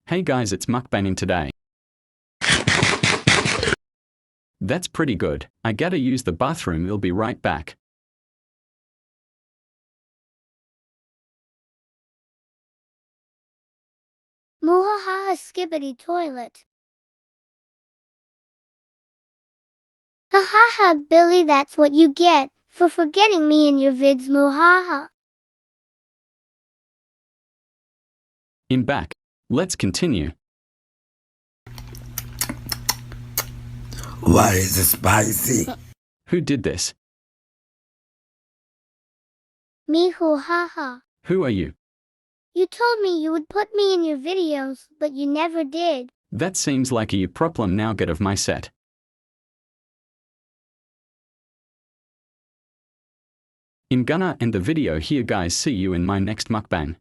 Hey guys, it's mukbanging today. That's pretty good. I gotta use the bathroom, we'll be right back. Muhaha skibbity toilet. Ha ha ha, Billy, that's what you get for forgetting me in your vids, muhaha. I'm back. Let's continue. Why is it spicy? Who did this? Me haha. Who are you? You told me you would put me in your videos, but you never did. That seems like a problem. Now get off my set. I'm gonna end the video here guys, see you in my next mukbang.